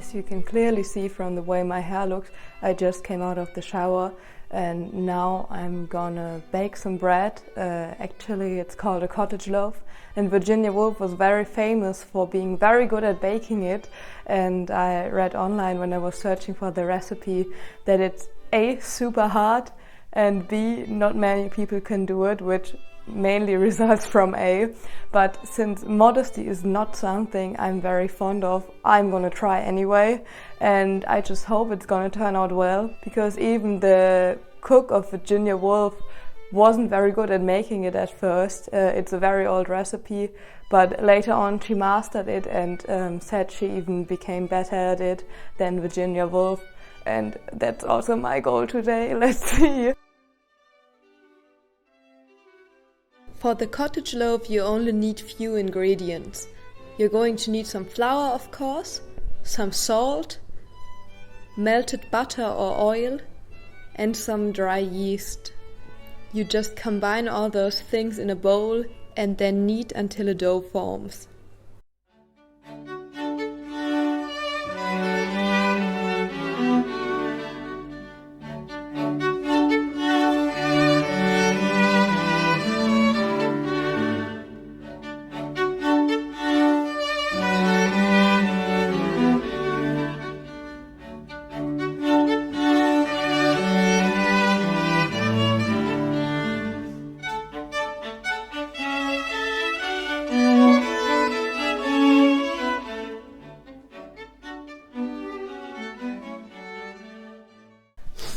As you can clearly see from the way my hair looks, I just came out of the shower and now I'm gonna bake some bread. Actually, it's called a cottage loaf, and Virginia Woolf was very famous for being very good at baking it. And I read online when I was searching for the recipe that it's A, super hard, and B, not many people can do it, which mainly results from A. But since modesty is not something I'm very fond of, I'm gonna try anyway, and I just hope it's gonna turn out well, because even the cook of Virginia Woolf wasn't very good at making it at first. It's a very old recipe, but later on she mastered it and said she even became better at it than Virginia Woolf, and that's also my goal today. Let's see. For the cottage loaf you only need few ingredients. You're going to need some flour, of course, some salt, melted butter or oil, and some dry yeast. You just combine all those things in a bowl and then knead until a dough forms.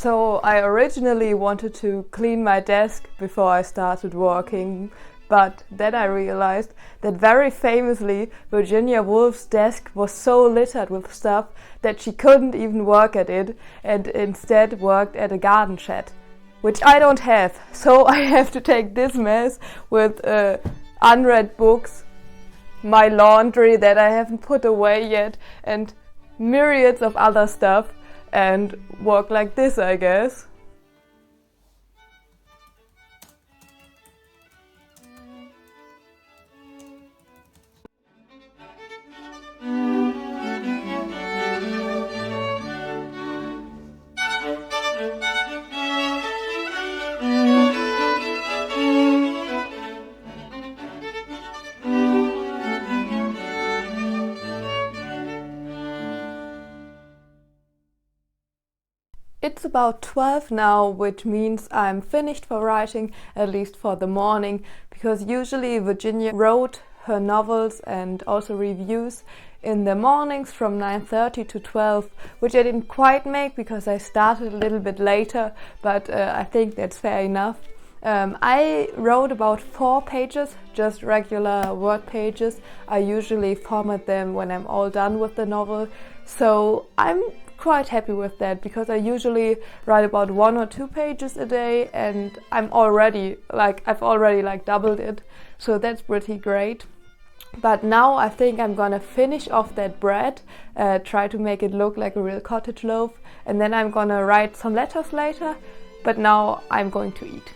So I originally wanted to clean my desk before I started working, but then I realized that very famously Virginia Woolf's desk was so littered with stuff that she couldn't even work at it and instead worked at a garden shed, which I don't have. So I have to take this mess with unread books, my laundry that I haven't put away yet, and myriads of other stuff, and work like this, I guess. It's about 12 now, which means I'm finished for writing, at least for the morning, because usually Virginia wrote her novels and also reviews in the mornings from 9:30 to 12, which I didn't quite make because I started a little bit later, but I think that's fair enough. I wrote about 4 pages, just regular word pages. I usually format them when I'm all done with the novel, so I'm quite happy with that, because I usually write about 1 or 2 pages a day, and I've already doubled it, so that's pretty great. But now I think I'm gonna finish off that bread, try to make it look like a real cottage loaf, and then I'm gonna write some letters later, but now I'm going to eat.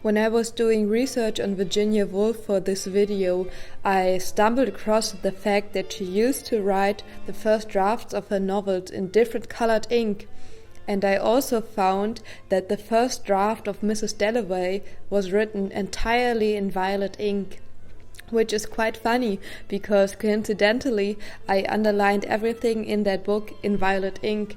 When I was doing research on Virginia Woolf for this video, I stumbled across the fact that she used to write the first drafts of her novels in different colored ink. And I also found that the first draft of Mrs. Dalloway was written entirely in violet ink. Which is quite funny, because coincidentally I underlined everything in that book in violet ink.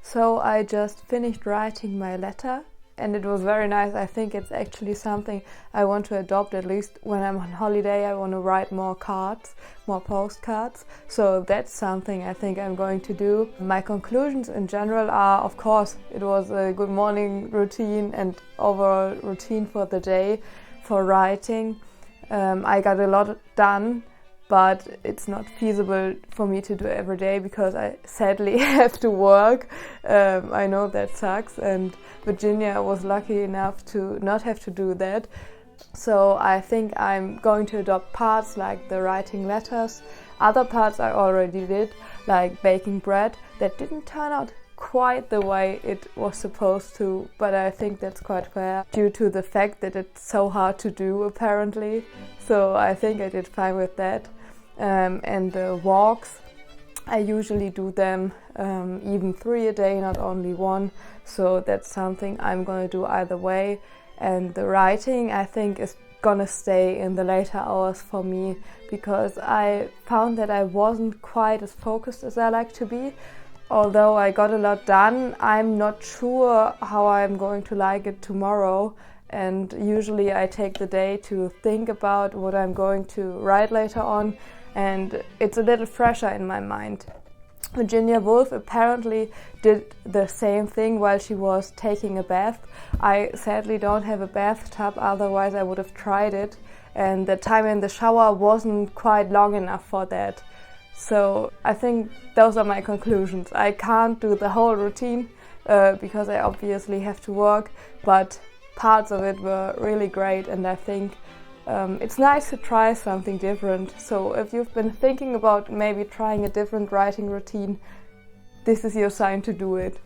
So I just finished writing my letter and it was very nice. I think it's actually something I want to adopt, at least when I'm on holiday. I want to write more cards, more postcards. So that's something I think I'm going to do. My conclusions in general are, of course, it was a good morning routine and overall routine for the day for writing. I got a lot done. But it's not feasible for me to do every day because I sadly have to work. I know that sucks, and Virginia was lucky enough to not have to do that. So I think I'm going to adopt parts like the writing letters. Other parts I already did, like baking bread, that didn't turn out quite the way it was supposed to, but I think that's quite fair due to the fact that it's so hard to do apparently. So I think I did fine with that. And the walks, I usually do them even 3 a day, not only 1. So that's something I'm going to do either way. And the writing, I think, is gonna stay in the later hours for me because I found that I wasn't quite as focused as I like to be. Although I got a lot done, I'm not sure how I'm going to like it tomorrow. And usually I take the day to think about what I'm going to write later on. And it's a little fresher in my mind. Virginia Woolf apparently did the same thing while she was taking a bath. I sadly don't have a bathtub, otherwise I would have tried it. And the time in the shower wasn't quite long enough for that. So I think those are my conclusions. I can't do the whole routine because I obviously have to work, but parts of it were really great, and I think it's nice to try something different. So if you've been thinking about maybe trying a different writing routine, this is your sign to do it.